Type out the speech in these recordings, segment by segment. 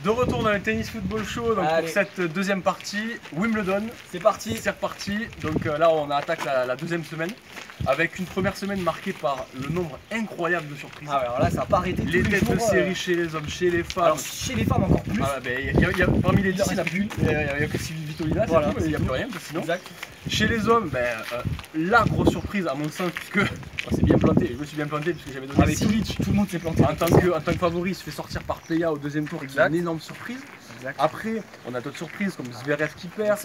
De retour dans le Tennis Football Show donc pour cette deuxième partie, Wimbledon. C'est parti. C'est reparti. Donc là on attaque la deuxième semaine avec une première semaine marquée par le nombre incroyable de surprises. Ah ouais, alors là ça n'a pas arrêté. Les têtes de série chez les hommes, chez les femmes. Alors chez les femmes encore plus. Ah, y a, parmi les 10 il n'y a que Sylvie Vitolina, voilà, il n'y a plus rien sinon. Exact. Chez les hommes, la grosse surprise à mon sens, puisque c'est bien planté, je me suis bien planté puisque j'avais donné Silic, tout le monde s'est planté. En tant que favori, il se fait sortir par Peya au deuxième tour, qui est une énorme surprise. Exact. Après, on a d'autres surprises comme Zverev qui perd,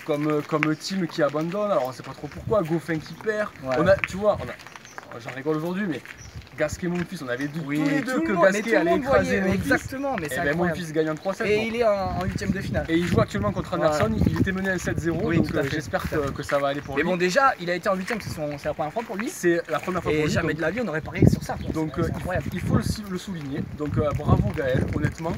comme Tim qui abandonne, alors on sait pas trop pourquoi, Goffin qui perd. Ouais. Tu vois, j'en rigole aujourd'hui, mais Gasquet et Monfils, on avait dit tous les deux que Gasquet Gasquet allait écraser Monfils. Exactement, mais c'est incroyable. Monfils gagne en 3-7. Et il est en huitième de finale. Et il joue actuellement contre Anderson, il était mené à 7-0, oui, donc j'espère que ça va aller pour lui. Mais bon, déjà, il a été en huitième, c'est la première fois pour lui. C'est la première fois pour lui. Et jamais de la vie, on aurait parié sur ça. Donc il faut le souligner. Donc bravo Gaël, honnêtement.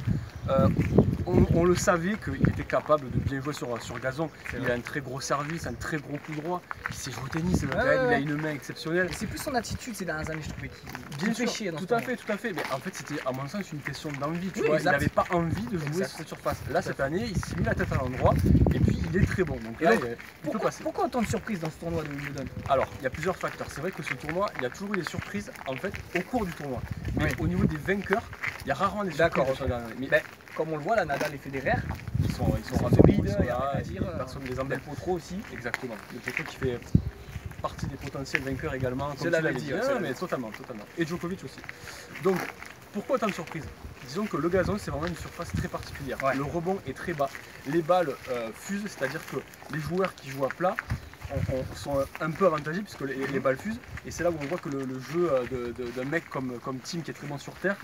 On le savait qu'il était capable de bien jouer sur gazon. Il a un très gros service, un très gros coup droit. Il sait jouer au tennis, Gaël, il a une main exceptionnelle. C'est plus son attitude ces dernières années, je trouvais bien sûr, chier tout à fait. Mais en fait, c'était à mon sens une question d'envie. Tu vois, il n'avait pas envie de jouer sur cette surface. Là, cette année, il s'est mis la tête à l'endroit et puis il est très bon. Donc là, il peut passer. Pourquoi autant de surprises dans ce tournoi de Wimbledon? Alors, il y a plusieurs facteurs. C'est vrai que ce tournoi, il y a toujours eu des surprises en fait au cours du tournoi. Mais au niveau des vainqueurs, il y a rarement des surprises. D'accord. Mais comme on le voit, là, Nadal et Federer, ils sont solides, personne ne les embête. Potro aussi. Exactement. Le Potro qui fait partie des potentiels vainqueurs également. Je l'avais dit. Mais totalement. Et Djokovic aussi. Donc, pourquoi autant de surprises? Disons que le gazon, c'est vraiment une surface très particulière. Le rebond est très bas. Les balles fusent, c'est-à-dire que les joueurs qui jouent à plat sont un peu avantagés puisque les balles fusent. Et c'est là où on voit que le jeu d'un mec comme Tim qui est très bon sur terre,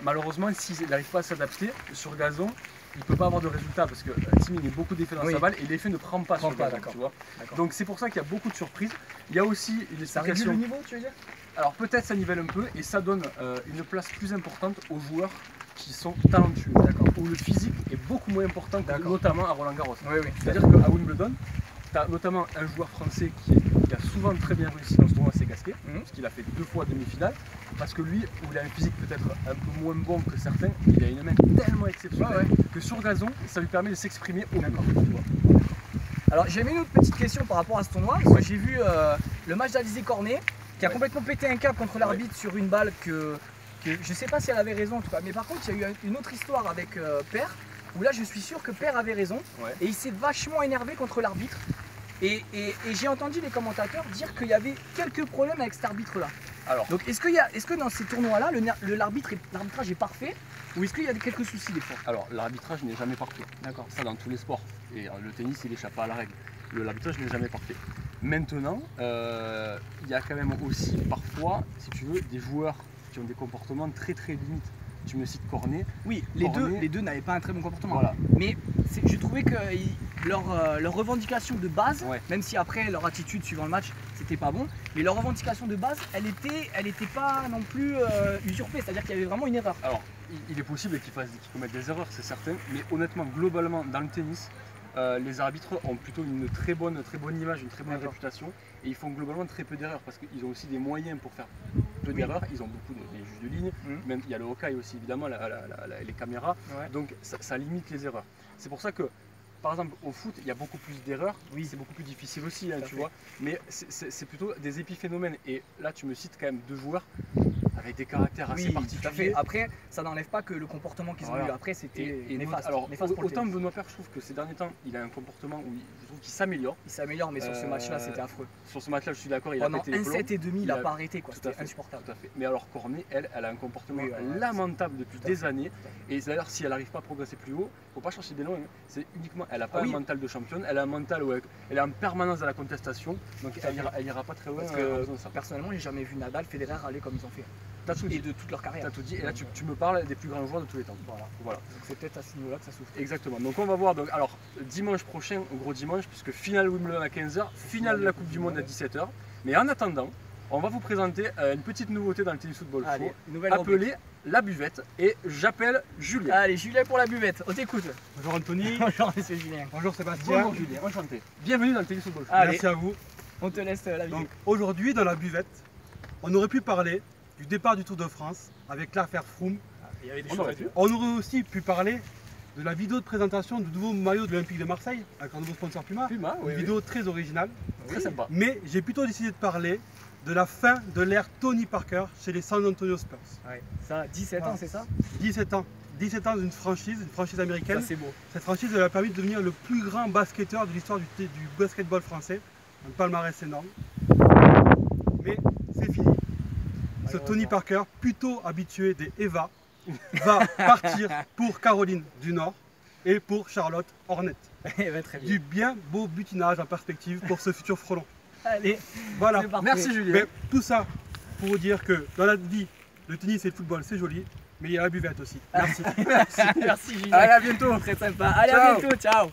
malheureusement, s'il n'arrive pas à s'adapter sur gazon, il ne peut pas avoir de résultat parce que Tim il met beaucoup d'effets dans sa balle et l'effet ne prend pas sur le gazon, tu vois. Donc c'est pour ça qu'il y a beaucoup de surprises. Il y a aussi une explication. Ça réduit le niveau, tu veux dire? Alors peut-être ça nivelle un peu et ça donne une place plus importante aux joueurs qui sont talentueux, où le physique est beaucoup moins important, notamment à Roland Garros. C'est-à-dire qu'à Wimbledon, tu as notamment un joueur français qui a souvent très bien réussi dans ce tournoi, c'est Gasquet, puisqu'il a fait 2 fois demi-finale, parce que lui, où il a un physique peut-être un peu moins bon que certains, il a une main tellement exceptionnelle que sur gazon, ça lui permet de s'exprimer au même niveau. Alors j'ai mis une autre petite question par rapport à ce tournoi, parce que j'ai vu le match d'Alizé Cornet, qui a complètement pété un câble contre l'arbitre sur une balle que je sais pas si elle avait raison en tout cas, mais par contre il y a eu une autre histoire avec Per, où là je suis sûr que Per avait raison, et il s'est vachement énervé contre l'arbitre. Et j'ai entendu les commentateurs dire qu'il y avait quelques problèmes avec cet arbitre-là. Donc est-ce que dans ces tournois-là, l'arbitrage est parfait ou est-ce qu'il y a quelques soucis des fois? Alors l'arbitrage n'est jamais parfait. Ça dans tous les sports. Et le tennis, il échappe pas à la règle. L'arbitrage n'est jamais parfait. Maintenant, il y a quand même aussi parfois, si tu veux, des joueurs qui ont des comportements très limites. Tu me cites Cornet. Oui, les deux n'avaient pas un très bon comportement. Mais je trouvais que leur revendication de base, même si après leur attitude suivant le match, c'était pas bon, mais leur revendication de base, elle était pas non plus usurpée, c'est-à-dire qu'il y avait vraiment une erreur. Alors, il est possible qu'ils commettent des erreurs, c'est certain, mais honnêtement, globalement, dans le tennis, les arbitres ont plutôt une très bonne image, une très bonne réputation, et ils font globalement très peu d'erreurs parce qu'ils ont aussi des moyens pour faire peu d'erreurs. Ils ont beaucoup de juges de ligne, même il y a le Hawkeye aussi évidemment, les caméras, donc ça limite les erreurs. C'est pour ça que par exemple au foot il y a beaucoup plus d'erreurs, c'est beaucoup plus difficile aussi, tu vois, mais c'est plutôt des épiphénomènes. Et là tu me cites quand même 2 joueurs avec des caractères assez particuliers. Après, ça n'enlève pas que le comportement qu'ils ont eu après, c'était néfaste. Alors, autant Benoît Paire, je trouve que ces derniers temps, il a un comportement où je trouve qu'il s'améliore. Il s'améliore, mais sur ce match-là, c'était affreux. Sur ce match-là, je suis d'accord, il a pété les plombs. Pendant 1,7 et demi, il n'a pas arrêté, c'était insupportable. Tout à fait. Mais alors, Cornet, elle a un comportement lamentable depuis des années. Et d'ailleurs, si elle n'arrive pas à progresser plus haut, il ne faut pas chercher des loin. C'est uniquement, elle n'a pas un mental de championne, elle a un mental où elle est en permanence à la contestation. Donc, elle n'ira pas très loin. Parce que personnellement, j'ai jamais vu Nadal, Federer aller comme ils ont fait. Et de toute leur carrière. T'as tout dit, et là tu me parles des plus grands joueurs de tous les temps. Voilà. Donc c'est peut-être à ce niveau-là que ça souffre. Exactement. Donc on va voir, alors dimanche prochain, au gros dimanche, puisque finale Wimbledon à 15 h, finale de la Coupe du Monde à 17 h. Mais en attendant, on va vous présenter une petite nouveauté dans le Tennis Football Show, appelée la buvette. Et j'appelle Julien. Allez, Julien pour la buvette, on t'écoute. Bonjour Anthony. Bonjour monsieur Julien. Bonjour Sébastien. Bonjour Julien, enchanté. Bienvenue dans le Tennis Football Show. Merci à vous. On te laisse la vidéo. Donc aujourd'hui dans la buvette, on aurait pu parler du départ du Tour de France avec l'affaire Froome Il y avait des On choses aurait à pu. dire. On aurait aussi pu parler de la vidéo de présentation du nouveau maillot de l'Olympique de Marseille, avec un nouveau sponsor Puma. Puma, oui, Une oui. vidéo très originale. Très sympa. Mais j'ai plutôt décidé de parler de la fin de l'ère Tony Parker chez les San Antonio Spurs. Ouais. Ça, 17 ans, c'est ça? 17 ans. 17 ans d'une franchise américaine. Ça, c'est beau. Cette franchise elle a permis de devenir le plus grand basketteur de l'histoire du basketball français. Un palmarès énorme. Mais c'est fini. Ce Tony Parker, plutôt habitué des EVA, va partir pour Caroline du Nord et pour Charlotte Hornets. Eh ben, très bien. Du bien beau butinage en perspective pour ce futur frelon. Allez, Voilà. c'est parfait. Merci Julien. Mais tout ça pour vous dire que dans la vie, le tennis et le football c'est joli, mais il y a la buvette aussi. Merci. Merci Julien. Allez, à bientôt. Très sympa. Allez, Ciao. à bientôt. Ciao.